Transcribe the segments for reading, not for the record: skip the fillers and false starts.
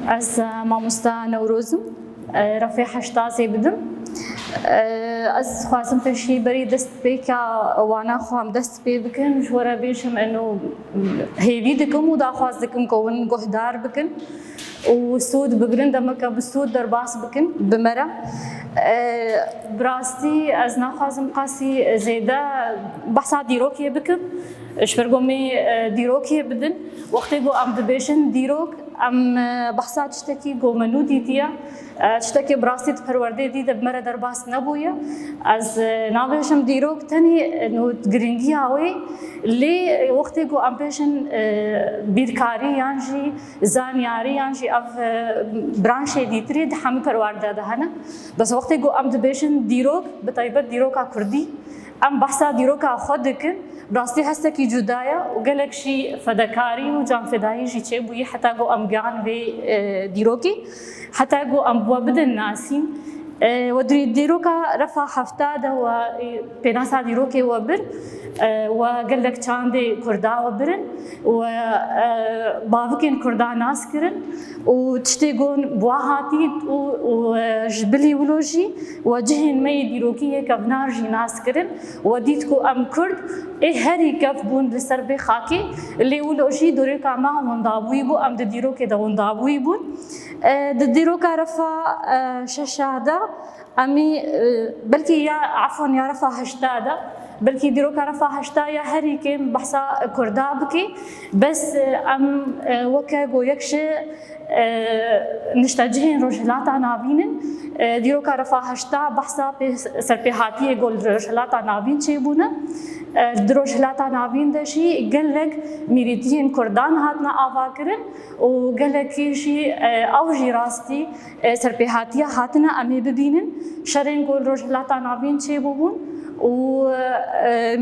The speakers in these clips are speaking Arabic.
از مامۆستا نەورۆزم ڕەفێ هەشتازێ بدم از خوازم پێشی بەری دەست پێکە ئەوانە خۆم دەست پێ بکەن وەرە بێژم ئەنو هێوی دکم و داخواز دکم کەون گۆهدار بکەن و سوود بگرن دەمەکە بسوود دەرباس بکەن بمەرە براستی از ناخوازم قاسی زێدە بەحسا دیرۆکێ بکەم شبرگۆمێ دیرۆکێ بدن وەختێ بۆ ئەم دەبێژن دیرۆک ئەم بەحسا تشتێکی گۆمەنوو دیتیە تشتێکی براستیت پەروەردەی دی دەبمەرە دەرباس نەبوویە ئەس ناوێژم دیرۆک تەنی گرنگی ئەوەی لێ وەختێ بۆ ئەم پێشن بیرکاری یانژی زانیاری یانژی ئەف برانشێ دیتری هەموو پەروەردە دەهەنە بەس وەختێ بۆ ئەم دەبێژن دیرۆک بەتایبەت دیرۆکا کوردی ئەم بەحسا دیرۆکا خۆ دکن براستی هەستێکی جودایە و گەلێکشی فەدەکاری و جانفێداییژی چێبووی حتا گۆ ئەم گیان وێ دیرۆکی حتا گۆ ئەم بووە بدن ناسین و دیرۆکە ڕەفا هەفتادە و پێناسا دیرۆکێ وە بر و گەلێک چاندێ کورداوە برن و باوکێن کووردا ناسکردن و تشتێ گۆن بوا هاتیت و ژبلی ولۆژی و جهێن مەی دیرۆکیەکە بناژی ناسکردن و دیت کو ئەم کورد ئێ هەری کەف بوون لەسەر بێ خاکی لێ ولۆژی دورێکا ما وەندابووی بوو ئەم دیرۆکێ دەوەندابووی بوون دیرۆکە ڕەفا شەشادا ئەمی بەلکی یا عەفوەن یا ڕەفا هەشتادا بلکی دیرۆکە ڕەفا هەشتایە هەریکێم بەحسا کووردا بکەی بەس ئەم وەکە گۆ یەکشێ نیشتەجهێن ڕۆژهەڵاتە ناوینن دیرۆکە ڕەفا هەشتا بەحسا سەرپێهاتیە گۆ ڕۆژهەڵاتە ناوین چێبوونە ڕۆژهەڵاتە ناوین دەژی گەلێک میریتیên کوردان هاتنە ئاواکردن و گەلێکیژی ئەوژی ڕاستی سەرپێهاتیە هاتنە ئەمێ ببینن شەرێن گۆ ڕۆژهەڵاتە ناوین چێبوون و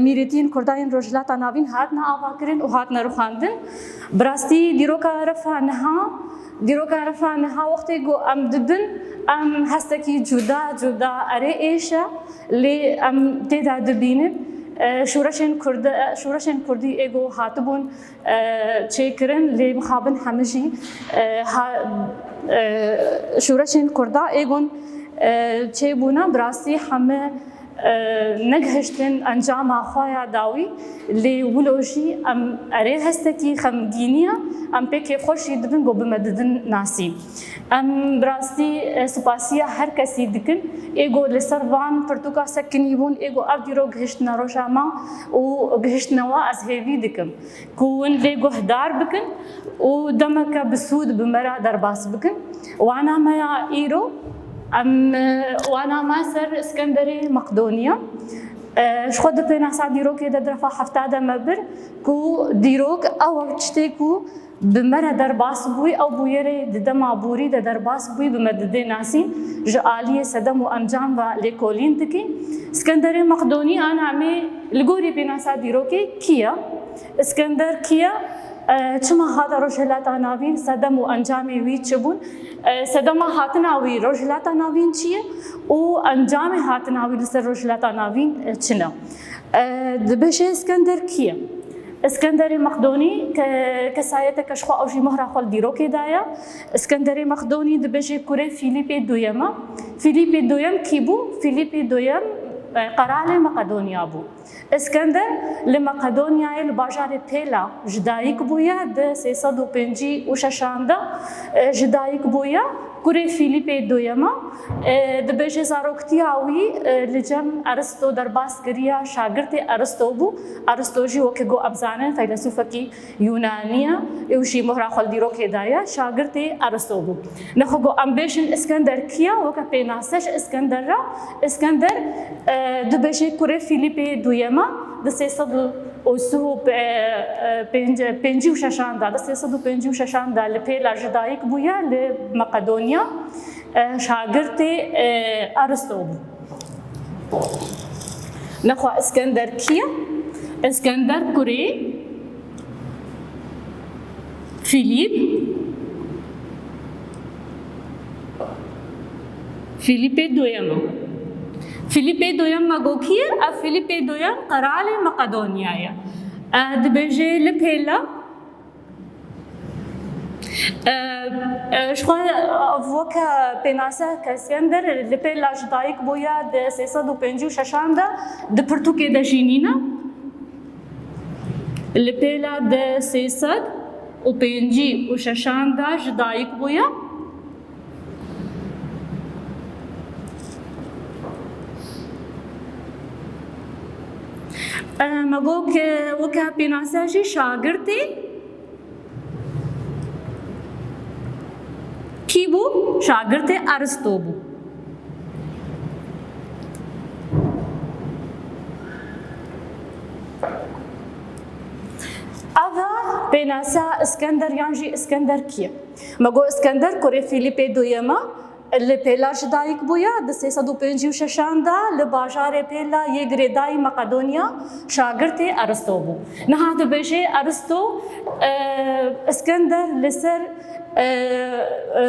میرێتین کوردایên ڕۆژهەڵاتە ناوین هاتنە ئاواکردن و هاتنە ڕوخاندن براستی دیرۆکە ڕەفا نەها وەختێ گۆ ئەم دبن ئەم هەستێکی جودا ئەرێ ئێشە لێ ئەم تێدا دبینن شورشên کوردی ئێگۆ هاتبوون چێکردن لێ مخابن هەمژی شورشên کوردا ئێگۆن چێبوونە براستی هەمە نەگەهشتن ئەنجاما خۆیە داوی لێ ولۆژی ئەم ئەرێ هەستێکی خەمگینیە ئەم پێ کێفخۆشی دبن بۆ بمەددن ناسی ئەم براستی سوپاسیە هەر کەسی دکن ئێگۆ لەسەر وان پرتوکا سەکنی بوون ئێگۆ ئەو دیرۆ گەهشتنە ڕۆژاما و گەهشتنەوە ئەس هێوی دکم کوون لێ گۆهدار بکن و دەمەکە بسوود بمەرە دەرباس بکن وانامەیە ئیرۆ ئەم واناما سەر ئسکەندەرێ مەقدۆنیە شخۆ دپێناسا دیرۆکێ دەدرەفا هەفتادە مەبر کو دیرۆک ئەوە شتێک و بمەرە دەرباس بووی ئەو بوویەرێ ددەما بووری دە دەرباس بووی بمەددێ ناسین ژە ئالیە سەدەم و ئەنجام بە لێکۆلین دکی ئسکەندەرێ مەقدۆنی ئانامێ لگۆری پێناسا دیرۆکێ کیە ئسکەندەر کیە چما هاتە ڕۆژهەڵاتە ناوین سەدەم و ئەنجامی وی چ بوون سەدەما هاتناوی ڕۆژهەڵاتە ناوین چییە و ئەنجامی هاتناوی لەسەر ڕۆژهەڵاتە ناوین چنە دبێژێ ئسکەندەر کیە ئسکەندەرێ مەقدۆنی کەسایەتە کەشخوا ئەوژی مەهرا خۆل دیرۆکێدایە ئسکەندەرێ مەقدۆنی دبێژێ کوورێ فیلیپێ دوویەمە فیلیپێ دوویەم کی بوو فیلیپێ دوویەم قەرالێ مەقەدۆنیا بوو ئسکەندەر لە مەقەدۆنیایە لە باژارێ پێلا ژدایک بوویە دە 356 ji dayîk bûye kurê Fîlîpê doyema dibêje zaroktiya wî li cem Aristo derbas kiriya şagirtê Aristo bû Aristo jî wekî got em zanin feylesûfekî Yûnaniye û jî mihra xwe li dîrokê daye şagirtê Aristo bû nexwe got em bêjin İskender kiya weke pênaseş İskender ra İskender dibêje kurê Fîlîpê doyema di 356 da 356 li pêla ji dayîk bûye li Meqedonya şagirtê Aristo bû. Nexwe İskender kiye? İskender kurê Fîlîpê doyema Fîlîpê doyem megokiye ev Fîlîpê doyem qeralê Meqedonyayê dibêje li pêla شخوا وكا بيناسا كاسكندر اللي بيلا جدايك بويا د 356 د برتوكي دا جينينا اللي بيلا د 356 جدايك بويا مگوك وكا بيناسا جي شاگردي کی بو؟ شاگرد ارسطو بو. اوا بيناسا اسكندر يانجي اسكندر كيه؟ مگو اسكندر كوري فيليبي دويما اللي بيلا جدايك بويا د 356 دا لباجار بيلا يغريداي مقدونيا شاگرد ارسطو بو. نها دبيجي ارسطو اسكندر لسر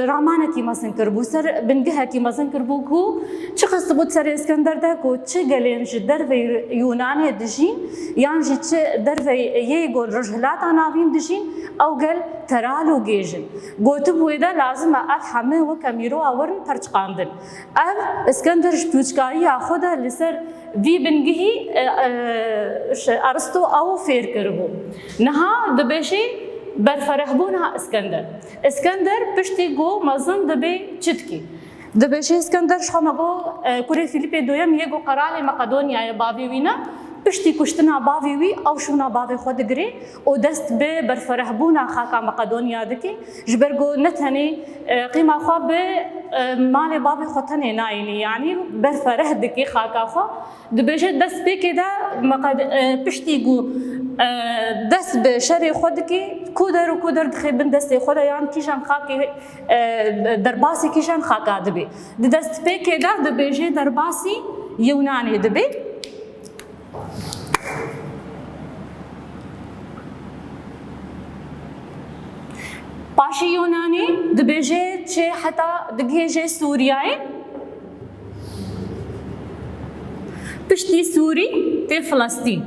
رامانكي مازن كربو سر بنجهكي مازن كربو كو چه قصبوت سر اسكندر ده كو چه گلين جدر في يوناني دجين يانجي چه در في ييگول رجلات اناوين دجين او گل ترالو گيجن گوت بويدا لازم افهمه وكاميرو اورن پرچقاندن اف اسكندر شپوچكاري اخودا لسر في بنجهي ارسطو او فير كربو نها دبشي برفرهبونا اسكندر پشتی گو مزن دبی چتکی دبیش اسكندر شما گو کوری فیلیپی دویم یگو قرال مقدونیا باوی وینا پشتی کشتنا باوی وی او شونا باوی خود گری او دست به برفرهبونا خاکا مقدونیا دکی جبرگو نتنی قیمه خو به مال باوی خودتنی ناینی یعنی برفره دکی خاکا خو دبیش دست به کدا پشتی گو دست به شری خود کی کودر و کودر دخیبن دست خود یان کیشان خاکی درباسی کیشان خاکا دبی دست به کدا دبیجه درباسی یونانی دبی پاشی یونانی دبیجه چه حتی دگیجه سوریای پشتی سوری تی فلسطین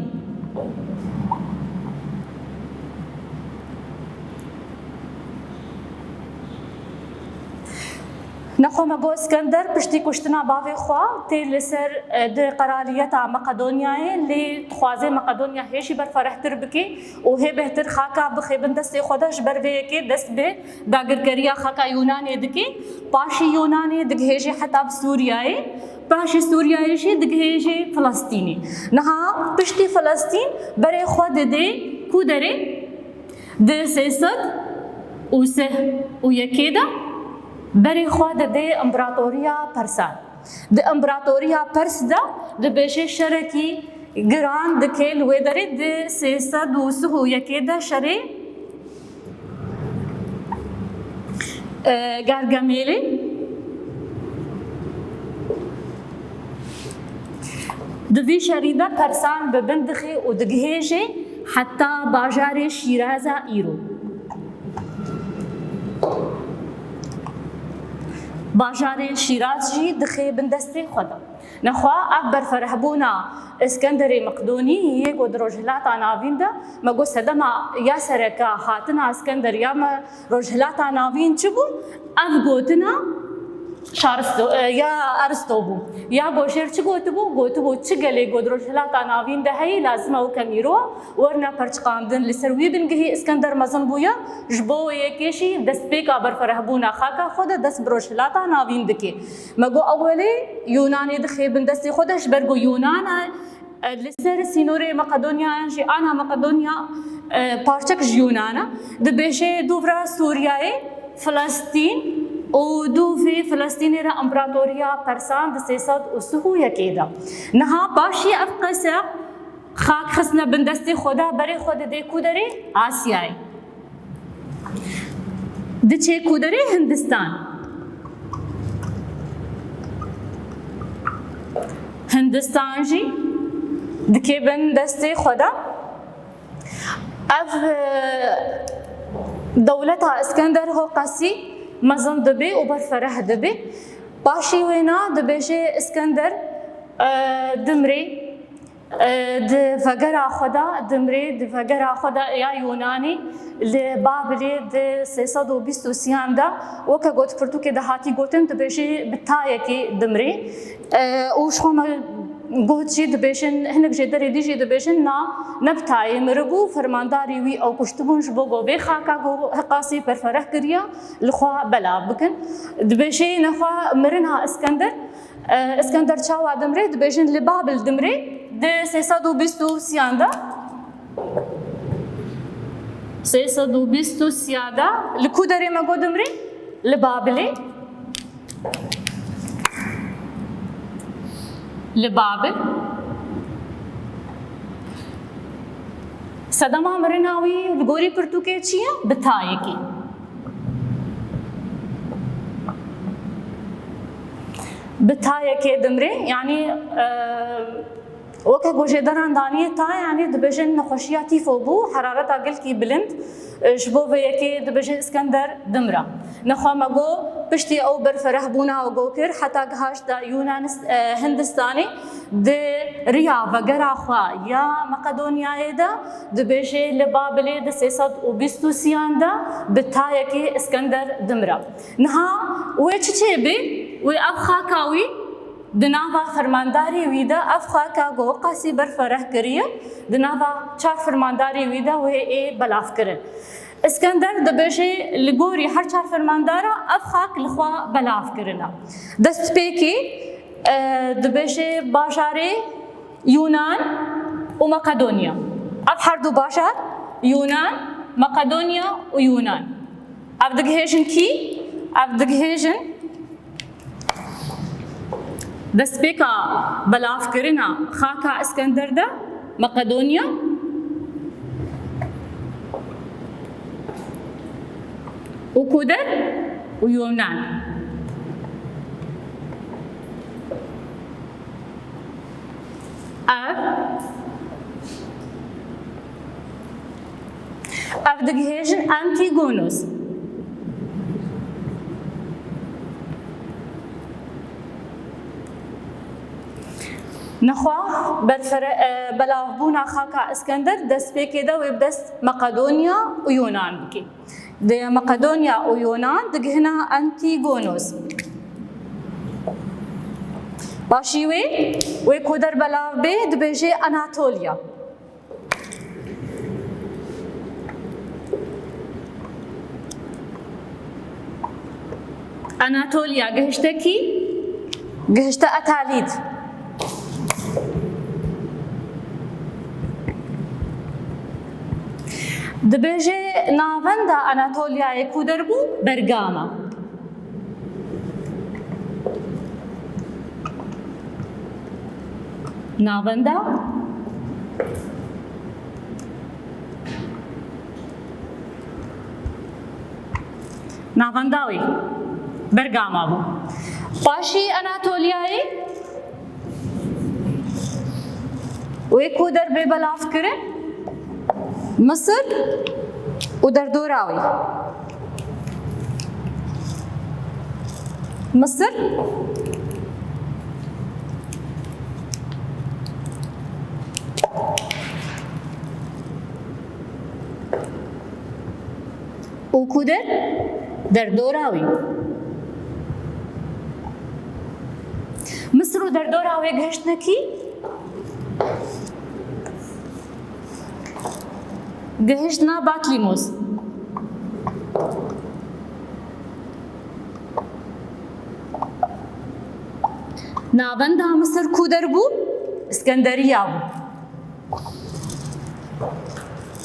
نخو مگو اسكندر پشتی کشتنا باوی خوا تی لسر د قرالیتا مقدونیای لی تخوازه مقدونیا هیشی بر فرحتر بکی و هی بهتر خاکا بخیبن دست خودش بر وی کی دست به داگرگریا خاکا یونانی دکی پاشی یونانی دگهیجی حتی سوریای پاشی سوریایشی دگهیجی فلسطینی نها پشتی فلسطین برای خود دی کو داره د 301 بري خوا د امبراطوريا پرسان د امبراطوريا پرس دا د بشه شرکی گران د کل و درې د 301 دا شری گارگامیلی د وی شریدا پرسان به بندخي او د گهیجه حتی باجار شیراز ایرو باجار شیراز جی دخی بندستی خدا نخوا اکبر فرهبونا اسكندري مقدوني يجو درجلات عناوين ده مگو سدما يا سركا خاتنا اسكندر يا ما رجلات عناوين چبون اف گوتنا شارستو يا ارسطو يا گوشر چ گوتبو چگلي گو درجلات عناوين ده هي لازم او كميرو ورنا پرچقاندن لسروي بنگهي اسكندر مزن بويا جبو يكيشي دسبيك ابر فرهبونا خاكا خود دس برجلات عناوين دكي مگو اولي يوناني دخي بندسي خودش برگو يونانا لسر سينوري مقدونيا انجي انا مقدونيا پارچك يونانا دبيشه دوفرا سورياي فلسطين و دو في فلسطين را امبراطوريا پرسان د 301 دا نها باشي افقسا خاک خسنا بندستی خدا بري خود دي کودري آسياي د چه کودري هندستان جي دكي بندستی خدا اف دولتها اسكندر هو قاسي مزن دبي وبرفره دبي باشي وينا دبيشي اسكندر دمري دفجر خدا دمري دفجر خدا يا يوناني لبابلي د 323 دا وكا قلت فرتو كده هاتي قلتن تبشي بتايكي دمري وش هم قلت شي دبشن هناك جدري دي شي دبشن نا نبتاي مربو فرمانداري وي او كشتبون شبوغو بخاكا قاسي برفرح كريا لخوا بلا بكن دبشي نخوا مرنها اسكندر چاوا دمري دبشن لبابل دمري د 323 دا 323 دا لكو دري ما دمري لبابلي لبابل صدما مرناوي لغوري برتوكي چيا بتايكي بتايكي دمري يعني وكا گوشه دران دانیه تا يعني دبجن نخوشیاتی فوبو حرارتا قلكي بلند شبوه يكي دبجن اسكندر دمرا نخوا مگو پشتی او برفره بونا و گوکر حتی گهاش دا یونان هندستاني د ريا وگرا خوا یا مقدونیای دا دبجه لبابلی د 323 دا بتایکی اسكندر دمرا نها وچ چه بی و اب خاکاوی دناوا فرمانداری ویدا افخاکا گو قاسی برفره کریه دناوا چار فرمانداری ویدا و ای بلاف کرن اسكندر دبشي لغوري هر چار فرماندارا افخاك لخوا بلاف کرنا دست پیکی دبشي باشاري يونان ومقدونيا اب هر دو باشار يونان مقدونيا ويونان اب دگهیجن کی اب دگهیجن دست پیکا بلاف کرنا خاکا اسكندر دا مقدونيا وكودر ويونان اف دگهیجن انتيغونوس نخوا بلاف بونا خاكا اسكندر دست بيكي دا ويبدست مقدونيا ويونان بكي دي مقدونيا ويونان دقهنا انتيغونوس باشيوي ويكودر بلاف بي دبيجي اناتوليا اناتوليا قهشتكي قهشتا اتاليد دبيجي نافندا اناتوليا يكودربو برغاما نافندا نافنداوي برغاما بو باشي اناتولياي ويكودر ببلاف كرن مصر ودردوراوي مصر وكودر دردوراوي مصر ودردوراوي گهشتنكي گهشتنا باتليموس ناوندا مصر كودر بو اسكندرية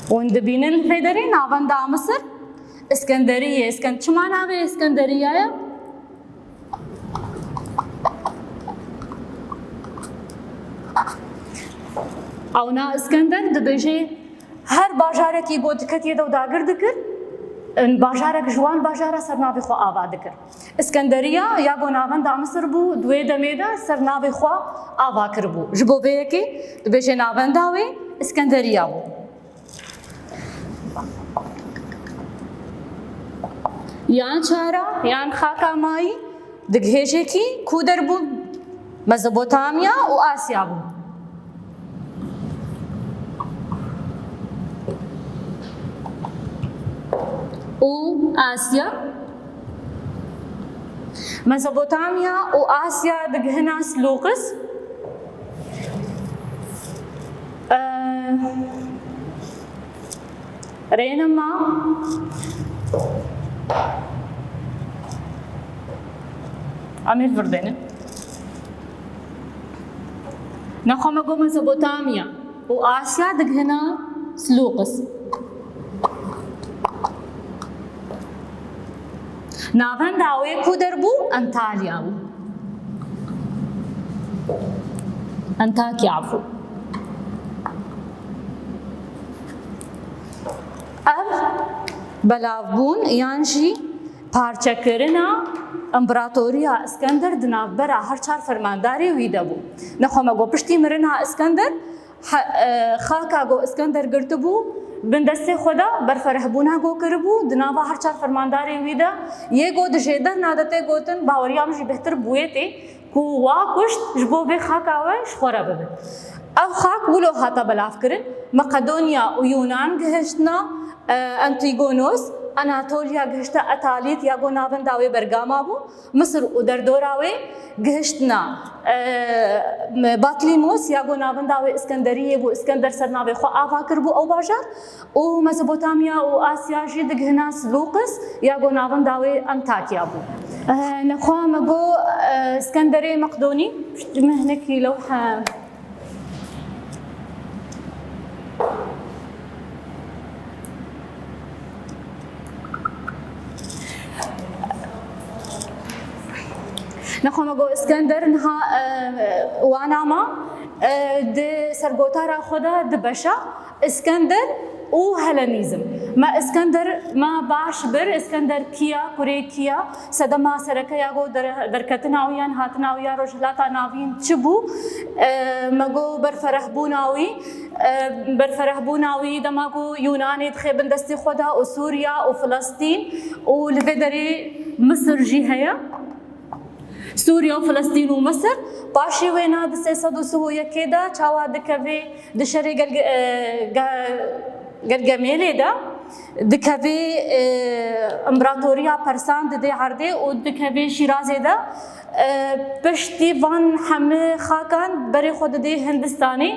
بو وند بين الفيدري ناوندا مصر اسكندرية شما ناوي اسكندرية او نا اسكندر دبيجي هر باجارك يقول كتير دو داغر دكر باجارك جوان باجارة سرناوي خو آوا دكر اسكندرية يا بو ناوندا مصر بو دوي دميدا سرناوي خو آوا كربو جبو بيكي دبيجي ناونداوي اسكندرية بو يان چارا يان خاكا ماي دگهيجي كي كودر بو مزبوطاميا و آسيا بو وآسيا. ميزوبوتاميا وآسيا دقهنا سلوقس. رينما عميل فردين نخوم اقو ميزوبوتاميا وآسيا دقهنا سلوقس. نافن داوي كودربو أنطاليا أنطاكيا عفوا. بلافبون یانجی پارچه کرنا امپراتوریا اسکندر دنابرا هر چار فرمانداری ویده بو. نخوام اگو پشتی مرنا اسکندر خاکا گو اسکندر گرت بو بندسته خدا برفرهبونا گو کربو دنابا هر چار فرمانداری ویده یه گو دجیدن نادته گوتن باوریام جی بهتر بویه تی کو وا کشت جبو به خاکا وش خورا ببن. او خاک ولو هاتا بلاف کرن مقدونیا و یونان گهشتنا أنتيغونوس أناطوليا جهشتا أتاليت ياغو نافن داوي برغاما بو مصر ودردوراوي جهشتنا باطليموس ياغو نافن داوي اسكندرية بو اسكندر سرناوي خو آفاكر بو أو باشار وميزوبوتاميا وآسيا جي دقهنا سلوقس ياغو نافن داوي أنطاكيا بو. نخوا مغو اسكندرية مقدوني مهنكي لوحة نخوام اگو اسکندر نها واناما د سرگوتارا خدا د بشا اسکندر و هلنیزم ما اسکندر ما باش بر اسکندر کیا کوری کیا صدما سرکه یاگو درکتناویان هاتناویا رجلاتا ناوین چبو مگو برفرهبوناوی دماغو یونانی دخبن دستی خدا و سوریا و فلسطین و لفدری مصر جی هيا سوريا وفلسطين ومصر باشي وينا دسيسد وسويا كده تشاوا دكافي دشري قرقميلي ده دكافي امبراطوريا برسان دي عردي ودكافي شيرازي ده پشتی وان همه خاکان بری خود دی هندستانی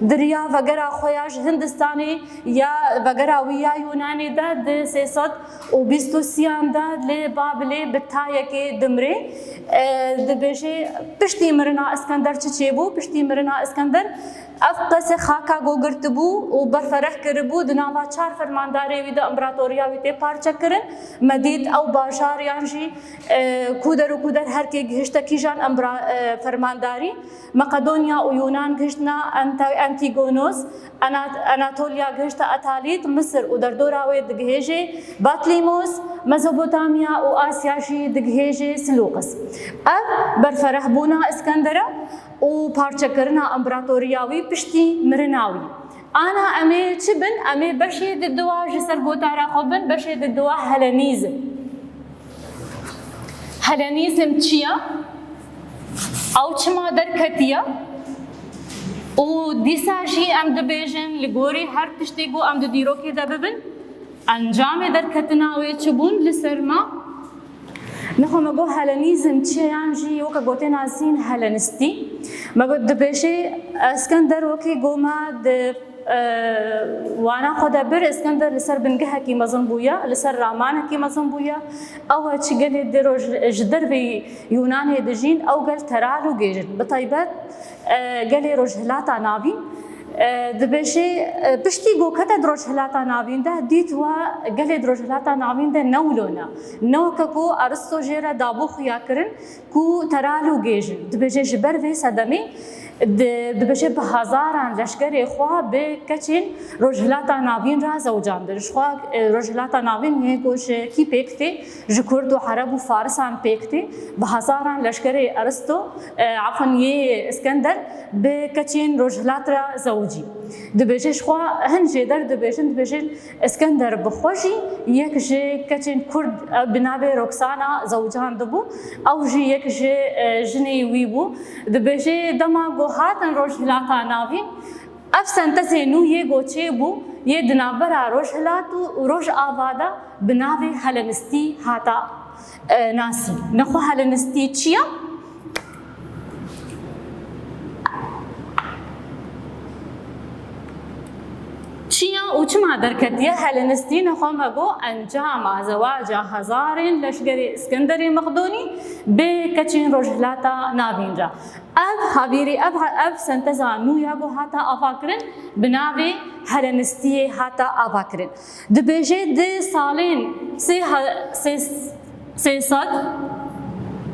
دریا وگرا خویاش هندستانی یا وگرا ویا یونانی دا د 323 دا ل بابل بتايه کې دمره د بشه پشتی مرنا اسکندر چچیبو پشتی مرنا اسکندر افقس خاکا گوگرتبو و برفرح کربو دناوا چار فرمانداری وی د امپراتوریا وی ته پارچه کرن مدید او باشار یانجی کودر و کودر هر کی گشت کیجان فرمانداری مقدونیا و یونان گشتنا انتیگونوس اناطولیا گشت اتالیت مصر و در دوراوی دگهجه باطلیموس مزوبوتامیا و آسیاشی دگهجه سلوقس اب برفرح بونا اسکندره و پارچه کرنا امپراتوریاوی پشتی مرناوی انا امي چبن امي بشي ددوا جسر گوتارا خوبن بشي ددوا هلنيزم چيا او چما درکتیا و دیسا جی ام دبیجن لگوری هر تشتی گو ام دیرو که دببن انجام درکتناوی چبون لسرما نخو مگو هلنیزم چیان جی وکا گوتین ازین هلنستی مگو دبیشی اسکندر وکی گوما د وانا خدا بر اسکندر لسر بنگه کی مزن بویا لسر رامان کی مزن بویا او چگل دروج جدر بی یونان دجین او گل ترالو گیجت بطیبت گل رجلاتا ناوی دبشي بشتي جو كتا دروج هلاتا ناوين ده ديت وا قال دروج هلاتا ناوين ده نولونا نوككو ارسطو جيرا دابو خياكرن كو ترالو جيجن دبشي جبر في صدمي دبشي بهزاران لشكري خوا بكتشين رجلاتا ناوين را زوجان درش خوا رجلاتا ناوين هيكوش كي بيكتي جكرد وعرب وفارسان بيكتي بهزاران لشكري ارسطو عفوا يه اسكندر بكتشين رجلات را زوجي دبيجش خوا هنجي در دبيجن اسكندر بخوجي يك جي كتشين كرد بنابي روكسانا زوجان دبو او جي يك جي جني ويبو دبيجي دما هاتن رجلاتا ناوين افسن تسينو يگو چه بو یه دنابرا روژهلات و روژ آوادا بناوی هلنستی هاتا ناسی نخو هلنستی چیه؟ چیا و چما درکتیه هلنستی نخوام اگو انجام زواج هزارین لشکری اسکندری مقدونی به کچین روژهلاتا ناوینجا اب حبیری اب سنتزا نویا گو هاتا آفاکرن بناوی هلنستی هاتا آفاکرن دبیجه ده سالین سی صد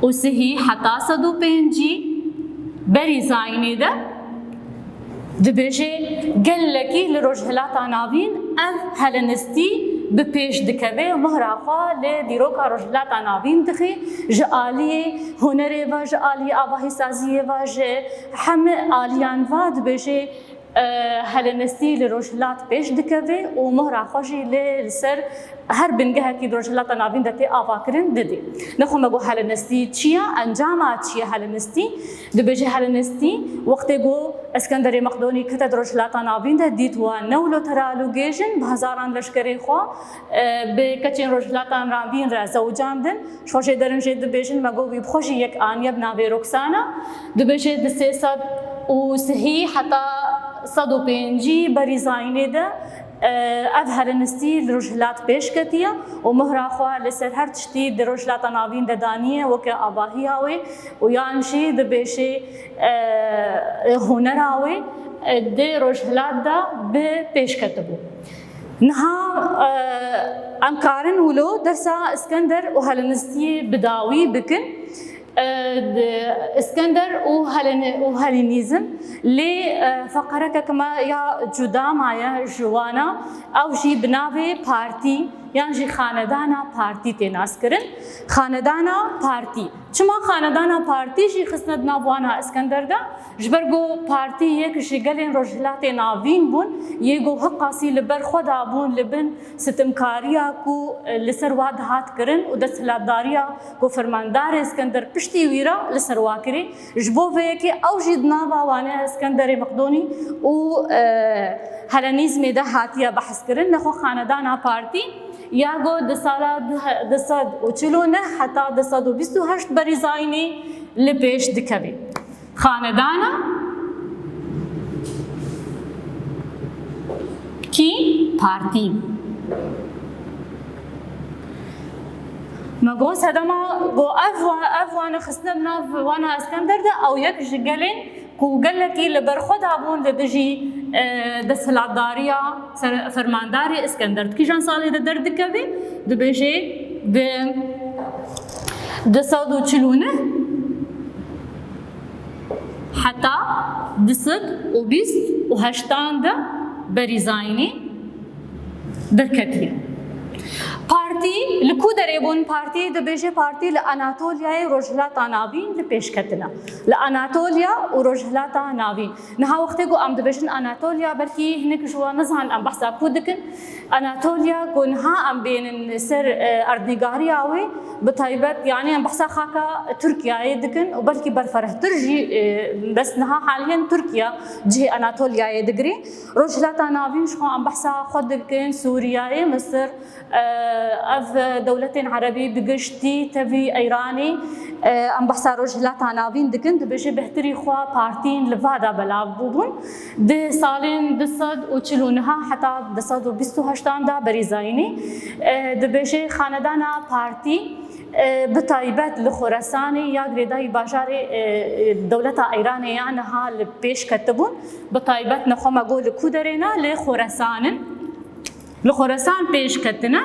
و سهی حتا 105 بری زاینی ده دبیجه گلکی لروژهلاتا ناوین ام هلنستی بپیش دکبه مهراخا لدیروکا روژهلاتا ناوین دخی جعالی هنره و جعالی آواهی سازیه و همه آلیان و دبیجه هلنستی لروژهلات پیش دکبه و مهراخا جی لسر هر بنگه کی روژهلاتا ناوین دتی آفاکرین ددی نخو مگو هلنستی چیه انجامات چیه هلنستی دبیجه هلنستی وقتی گو اسکندر مقدونی کتد روژهلاتا ناوین ده دیت و نولو ترالو گیجن بهزاران لشکری خو به کچین روژهلاتا ناوین را زوجان دن شوشه درنجه دبیجن مگو بی بخوشی یک آنیه بناوی رکسانا دبیجه دسته صد و سهی حتی 105 بری زاینه ده اف هلنستی لروژهلات پیش کتیه و مهراخوا لسر هر تشتی در روژهلاتا ناوین دانیه و که آواهی آوی و یانشی دبیشه هنر آوی در روژهلات دا به پیش کتبو نها امکارن ولو درسا اسکندر و هلنستی بداوی بکن اسكندر وهلينيزم لفقرك كما يا جدام يا جوانا او جي بناوي بارتي يعني جي خاندانا بارتي تناس كرن خاندانا بارتي چما خاندانا بارتي جي خسند ناوانا اسكندر دا جبرگو بارتي يك جي گلين روژهلات ناوين بون يگو حقاسي لبر خدا بون لبن ستمكاريا کو لسرواد هات کرن و دستلاداريا کو فرماندار اسكندر پشتي ويرا لسروا كري جبو في او جي دناوا وانا اسكندر مقدوني و هلنيزم ده هاتيا بحث کرن نخو خاندانا بارتي یاگو دساد و چلونه حتی 228 بری زاینی لپیش دکوی خاندانا کی پارتی مگو سدما گو افوان خسنا بناف وانا اسكندر ده او یک جگلین کو گلکی لبر خود هبون دجی دستلاداریا فرمانداری اسكندر کی جان سالی ده درد کبی دبیجه به دسادو چلونه حتی دسد و بیست و هشتان ده بریزاینی درکتی پارتی لکو دريبون پارتی دبیجه پارتی لأناتولیا روژهلاتا ناوین لپیش کتنا لأناتولیا و روژهلاتا ناوین نها وقتی گو ام دبیجن أناتولیا بلکی هنک جوا نزهن ام بحثا کودکن أناتولیا گو نها ام بین سر اردنگاری آوی بطایبت يعني ام بحثا خاکا ترکیا دکن و بلکی برفره ترجی بس نها حاليا ترکیا جه أناتولیا دگری روژهلاتا ناوین شخو ام بحثا خود دکن سوريا مصر اف دولتين عربي بقشتي تبي ايراني ام بحثا روژهلاتا ناوین دکن دبیجه بهتری خوا پارتین لفادا بلاب بودون ده سالين دصد و چلونها حتى دصد و 28 دا بریزاینی دبیجه خاندانا پارتی بطایبت لخراسانی یا گریدای باجار دولتا ایرانی یعنها لپیش کتبون بطایبت نخوام اقول کودرینا لخراسان پیش کتنا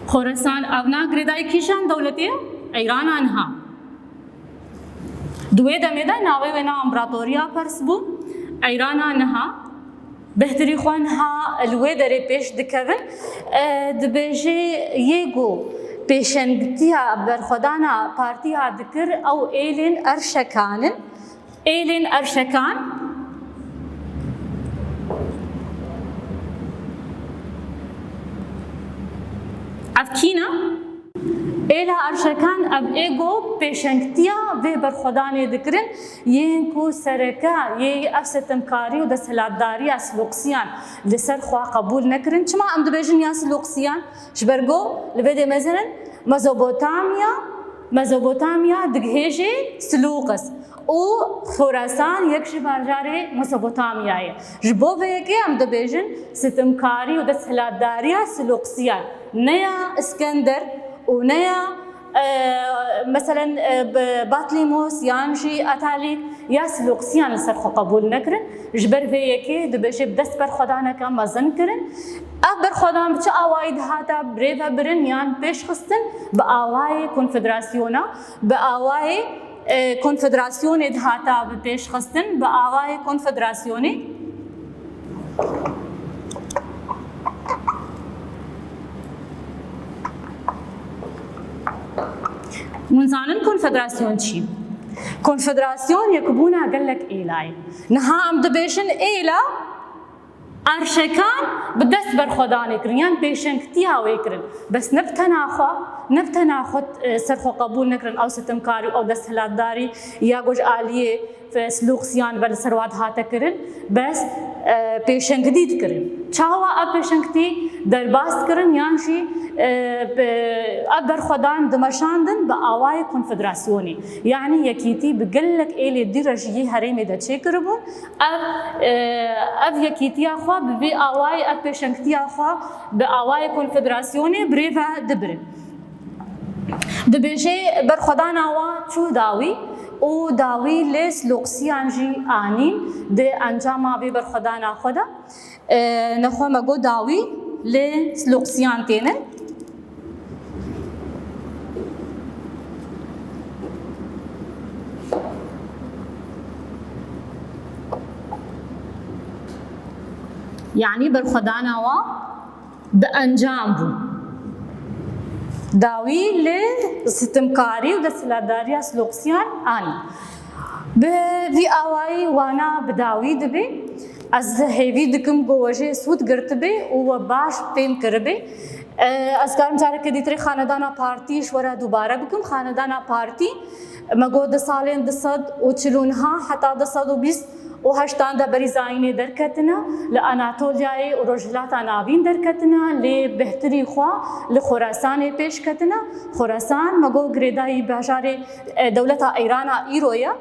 خراسان اونا گریدای کیشان دولتیه ایران آنها دوی دمیده ناوی وینا امپراتوریا پرس بو ایران آنها بهتری خوانها الوی داره پیش دکون دبیجه یگو پیشنگتیا برخودانا پارتیا دکر او ایلین ارشکان افکینا ایلا ارشکان اب ایگو پیشنگتیا و برخودانی دکرن یین کو سرکا یه افستمکاری و دستهلاتداری اسلوقسیان لسر خوا قبول نکرن چما ام دبیجن یا اسلوقسیان شبرگو لبده مثلا مزوبوتامیا دگهیجی سلوقس و خراسان یک شبارجاره مسوپوتامیایه جبو ویکی ام دبیجن ستمکاری و دستهلاتداری اسلوقسیان نیا اسکندر و نیا مثلا بطلیموس یانجی اتالیک یا سلوقسیان لسر خو قبول نکرن جبر ویکی دبیجی بدست بر خدا نکم مزن کرن بر خدا بچه آوای دهاتا بریو برن یان پیش خستن با آوای کنفدراسیونا با آوای کنفدراسیون دهاتا پیش خستن با آوای کنفدراسیونی منزانن کنفدراسیون چی؟ کنفدراسیون یکبونا قلک ایلای نها ام دبیشن ایلا ارشکان بدست بر خدا نکرن یان پیشنگتی هاوی کرن بس نبتناخو سرخو قبول نکرن او ستمکاری او دستهلاتداری یا گوش آلیه سلوقسیان بر سروات هاتا کرن بس پیشنگتی کرن چاوا اب پیشنگتی درباست کرن یانشی اب بر خدان دمشاندن با آوای کنفدراسیونی یعنی یکیتی بقلک ایلی دیرجی هرمی دا چه کربون اب یکیتی آخوا بی آوای اب پیشنگتی آخوا با آوای کنفدراسیونی بریفا دبرن دبیجه بر خدان آوا چو داوی او داوی لیس لوقسیان جی آنین ده انجام آبی بر خدا ناخدا نخوا مگو داوی لیس لوقسیان تینه یعنی بر خدا نوا به انجام بو داوی لستمکاری و دستهلاتداری سلوقسیان آنی به وی آوایی وانا بداوی دبی از هیوی دکم گوجه سود گرت بی و باش پیم کربی از کارم چاره که دیتری خاندانا پارتی شورا دوباره بکم خاندانا پارتی مگو ده سالین ده صد و چلونها حتی ده صد و بیست و هشتان ده بریزاینی درکتنا لأناتولیای و روجلات ناوین درکتنا لی بهتری خواه لخراسان پیش کتنا خراسان مگو گریدای بهجار دولتا ایران ایرویا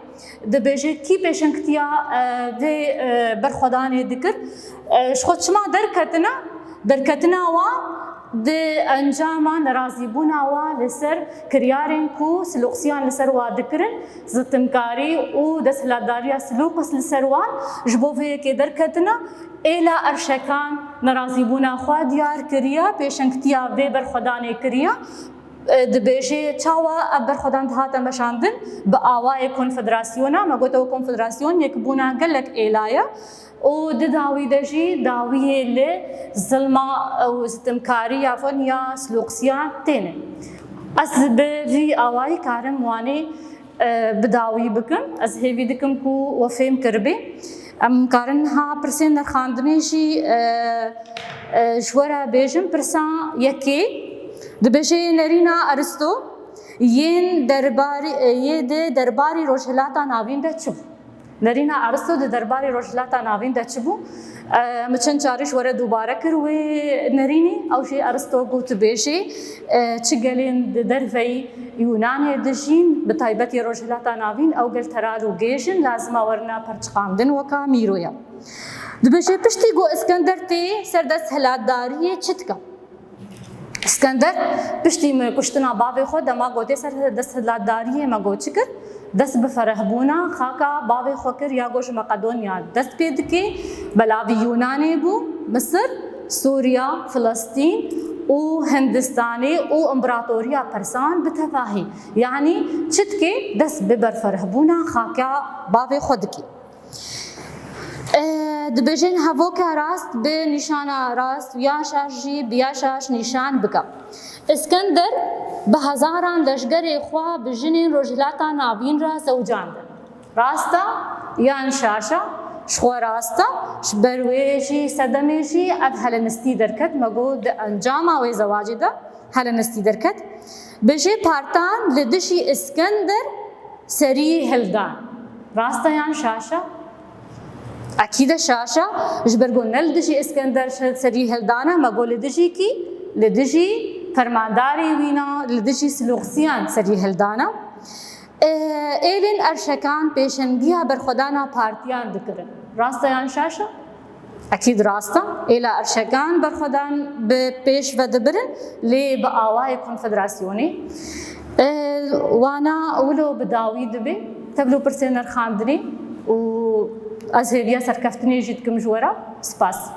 ده بیجه کی پیشنگتیا ده برخودان دکر شخود شما درکتنا و ده انجاما نرازی بونا و لسر کریارین کو سلوقسیان لسر و دکرن زتمکاری و دستهلاتداری سلوقس لسر و جبوفه که درکتنا ایلا ارشکان نرازی بونا خوا دیار کریا پیشنگتیا و برخودان کریا دبیجه چاوا ابر خودان دهاتا مشاندن با آوای کنفدراسیونا مگوتو کنفدراسیون یک بونا گلک ایلایا و داوی دجی داوی ل ظلما و ستمکاری افن یا سلوقسیان تینه از به آوای کارم وانی بداوی بکن از هیوی دکم کو وفیم کربی ام کارن ها پرسین در خاندنیشی شورا بیجم پرسان یکی دبیجه نرینا ارستو یین درباری روشهلاتا ناوین ده چوب نرینا ارستو ده درباری روشهلاتا ناوین ده چوبو مچن چارش وره دوباره کروی نرینی او شی ارستو گوت بیجه چگلین درفی یونان دجین به تایبتی روشهلاتا ناوین او گل ترالو گیجن لازم ورنا پرچقاندن وکا میرویا دبیجه پشتی گو اسکندر تی سر دستهلاتداری چتکا اسکندر پشتی کشتنا باوی خود دما گوته سر دستهلاتداری ما گو چکر دست بفرهبونا خاکا باوی خوکر یا گوش مقدونیا دست پید که بلاوی یونانی بو مصر سوریا فلسطین و هندستانی و امپراتوریا پرسان بتفاهی یعنی چت که دست بفرهبونا خاکا باوی خود کی دبیجن هفو که راست به نشان راست یاشاش جی بیاشاش نشان بکا اسکندر به هزاران لشگر خواه بجنین روجلاتا ناوین را زوجاند راستا یان شاشا شخو راستا شبرویجی صدمیجی اب هلنستی درکت مگو د انجام و زواجی دا هلا نستي دركت بجي بارتان لدشي اسكندر سري هلدان راستا يعني شاشة أكيد شاشة جبرقون لدشي اسكندر سري هلدانا ما قول لدشي كي لدشي فرمانداري وينا لدشي سلوغسيان سري هلدانا ایلین ارشکان پیشنگیها برخودانا پارتیان دکرن راستا یان شاشا؟ اکید راستا ایلا ارشکان برخودان به پیش و دبرن لی با آوای کنفدراسیونی وانا اولو بداوی دبی تبلو پرسینر خاندنی و از هیویا سرکفتنی جید کم جورا سپاس